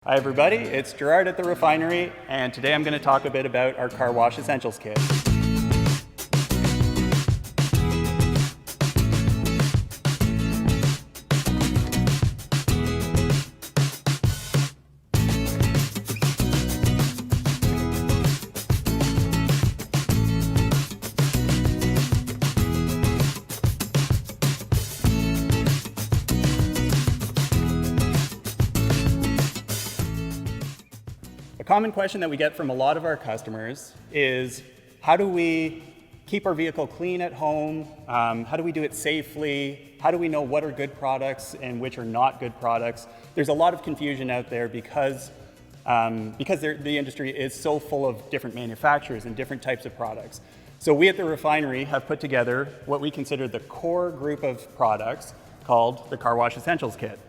Hi everybody, it's Gerard at the Refinery, and today I'm going to talk a bit about our car wash essentials kit. A common question that we get from a lot of our customers is, how do we keep our vehicle clean at home? How do we do it safely? How do we know what are good products and which are not good products? There's a lot of confusion out there because the industry is so full of different manufacturers and different types of products. So we at the Refinery have put together what we consider the core group of products called the Car Wash Essentials Kit.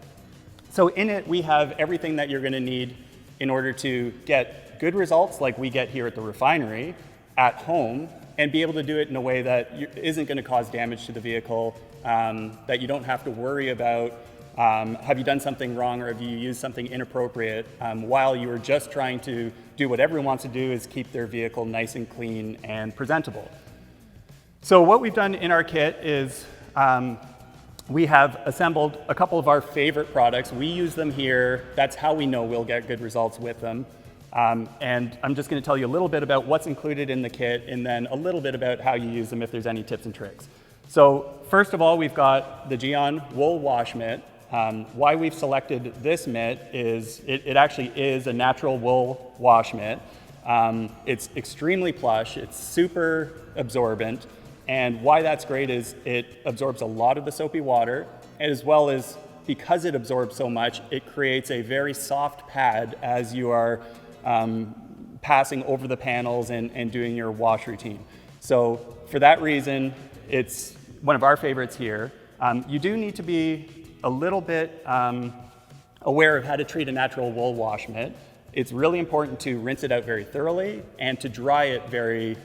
So in it, we have everything that you're going to need in order to get good results like we get here at the Refinery at home, and be able to do it in a way that isn't going to cause damage to the vehicle, that you don't have to worry about have you done something wrong or have you used something inappropriate, while you are just trying to do what everyone wants to do, is keep their vehicle nice and clean and presentable. So what we've done in our kit is we have assembled a couple of our favorite products. We use them here. That's how we know we'll get good results with them. And I'm just going to tell you a little bit about what's included in the kit, and then a little bit about how you use them if there's any tips and tricks. So first of all, we've got the Gerard wool wash mitt. Why we've selected this mitt is it actually is a natural wool wash mitt. It's extremely plush. It's super absorbent. And why that's great is it absorbs a lot of the soapy water, as well as, because it absorbs so much, it creates a very soft pad as you are passing over the panels and doing your wash routine. So for that reason, it's one of our favorites here. You do need to be a little bit aware of how to treat a natural wool wash mitt. It's really important to rinse it out very thoroughly and to dry it very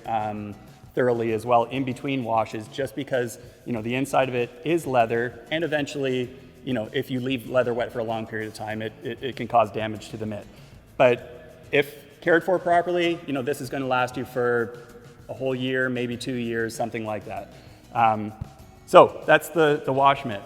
thoroughly as well in between washes, just because the inside of it is leather, and eventually if you leave leather wet for a long period of time, it can cause damage to the mitt. But if cared for properly, this is going to last you for a whole year, maybe 2 years, something like that. So that's the wash mitt.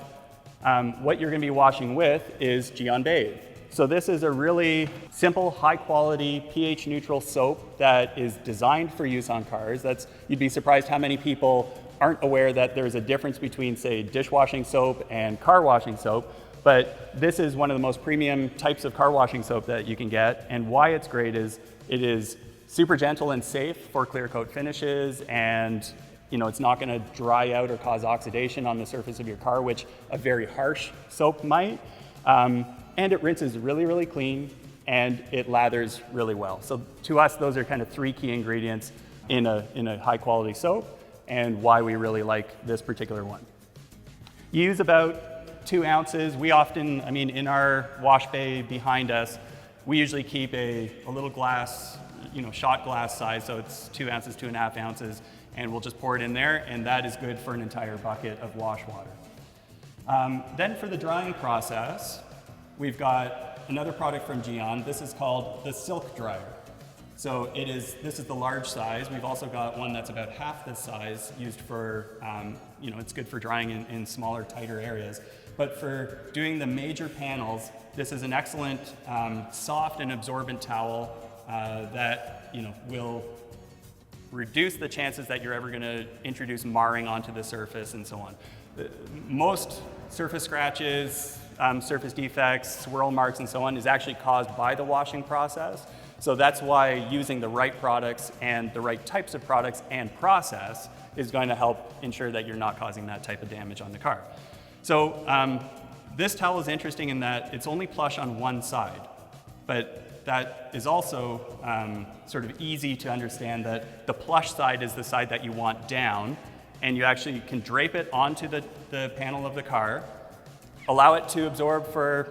What you're going to be washing with is Gerard Bathe. So this is a really simple, high-quality, pH-neutral soap that is designed for use on cars. You'd be surprised how many people aren't aware that there's a difference between, say, dishwashing soap and car washing soap. But this is one of the most premium types of car washing soap that you can get. And why it's great is it is super gentle and safe for clear coat finishes, and it's not going to dry out or cause oxidation on the surface of your car, which a very harsh soap might. And it rinses really, really clean, and it lathers really well. So to us, those are kind of three key ingredients in a high quality soap, and why we really like this particular one. You use about 2 ounces. We often, in our wash bay behind us, we usually keep a little glass, shot glass size, so it's 2 ounces, 2.5 ounces, and we'll just pour it in there, and that is good for an entire bucket of wash water. Then for the drying process, we've got another product from Gerard. This is called the Silk Dryer. So this is the large size. We've also got one that's about half this size, used for, it's good for drying in smaller, tighter areas. But for doing the major panels, this is an excellent soft and absorbent towel that will reduce the chances that you're ever going to introduce marring onto the surface and so on. Most surface scratches, surface defects, swirl marks, and so on is actually caused by the washing process. So that's why using the right products and the right types of products and process is going to help ensure that you're not causing that type of damage on the car. So this towel is interesting in that it's only plush on one side, but that is also sort of easy to understand that the plush side is the side that you want down, and you actually can drape it onto the panel of the car, allow it to absorb for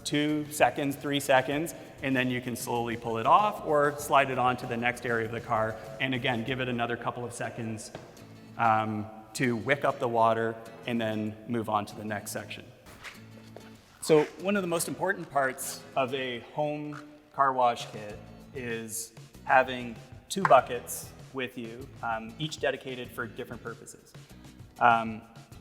2 seconds, 3 seconds, and then you can slowly pull it off or slide it onto the next area of the car, and again, give it another couple of seconds to wick up the water and then move on to the next section. So one of the most important parts of a home car wash kit is having 2 buckets with you, each dedicated for different purposes.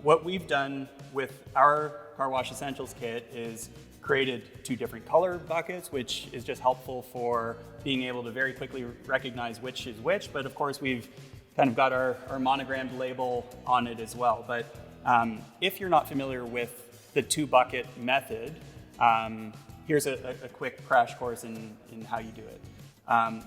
What we've done with our Car Wash Essentials kit is created 2 different color buckets, which is just helpful for being able to very quickly recognize which is which. But of course, we've kind of got our monogrammed label on it as well. But if you're not familiar with the 2 bucket method, here's a quick crash course in how you do it.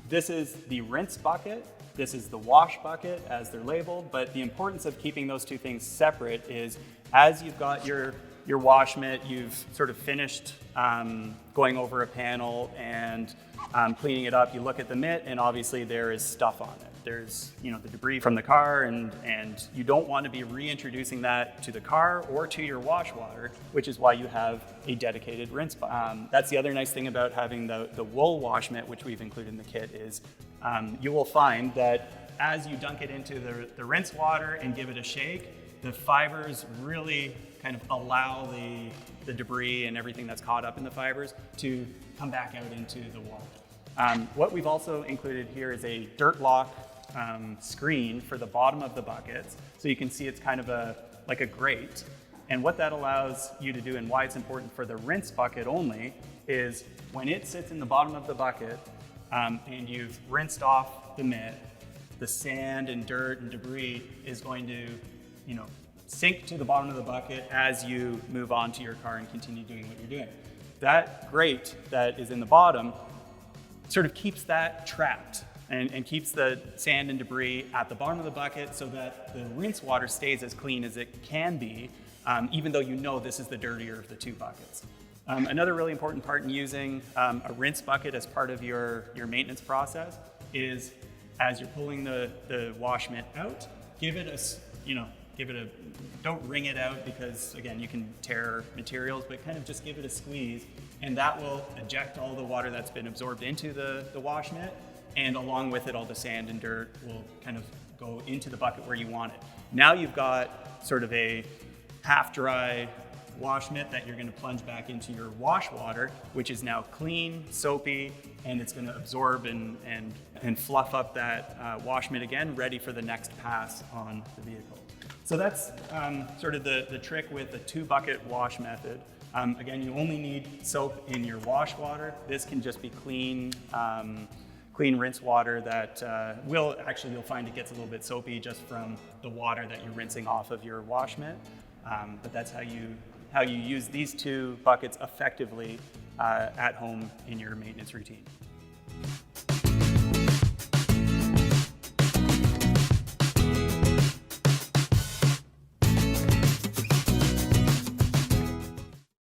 This is the rinse bucket. This is the wash bucket as they're labeled, but the importance of keeping those 2 things separate is as you've got your wash mitt, you've sort of finished going over a panel and cleaning it up, you look at the mitt and obviously there is stuff on it. There's the debris from the car and you don't want to be reintroducing that to the car or to your wash water, which is why you have a dedicated rinse bucket. That's the other nice thing about having the wool wash mitt, which we've included in the kit, is you will find that as you dunk it into the rinse water and give it a shake, the fibers really kind of allow the debris and everything that's caught up in the fibers to come back out into the water. What we've also included here is a dirt lock screen for the bottom of the buckets. So you can see it's kind of like a grate. And what that allows you to do and why it's important for the rinse bucket only is when it sits in the bottom of the bucket and you've rinsed off the mitt, the sand and dirt and debris is going to sink to the bottom of the bucket as you move on to your car and continue doing what you're doing. That grate that is in the bottom sort of keeps that trapped and keeps the sand and debris at the bottom of the bucket so that the rinse water stays as clean as it can be, even though this is the dirtier of the 2 buckets. Another really important part in using a rinse bucket as part of your maintenance process is as you're pulling the wash mitt out, don't wring it out because again, you can tear materials, but kind of just give it a squeeze and that will eject all the water that's been absorbed into the wash mitt, and along with it, all the sand and dirt will kind of go into the bucket where you want it. Now you've got sort of a half dry wash mitt that you're going to plunge back into your wash water, which is now clean, soapy, and it's going to absorb and fluff up that wash mitt again, ready for the next pass on the vehicle. So that's sort of the trick with the 2 bucket wash method. Again, you only need soap in your wash water. This can just be clean rinse water that you'll find it gets a little bit soapy just from the water that you're rinsing off of your wash mitt. But that's how you use these 2 buckets effectively at home in your maintenance routine.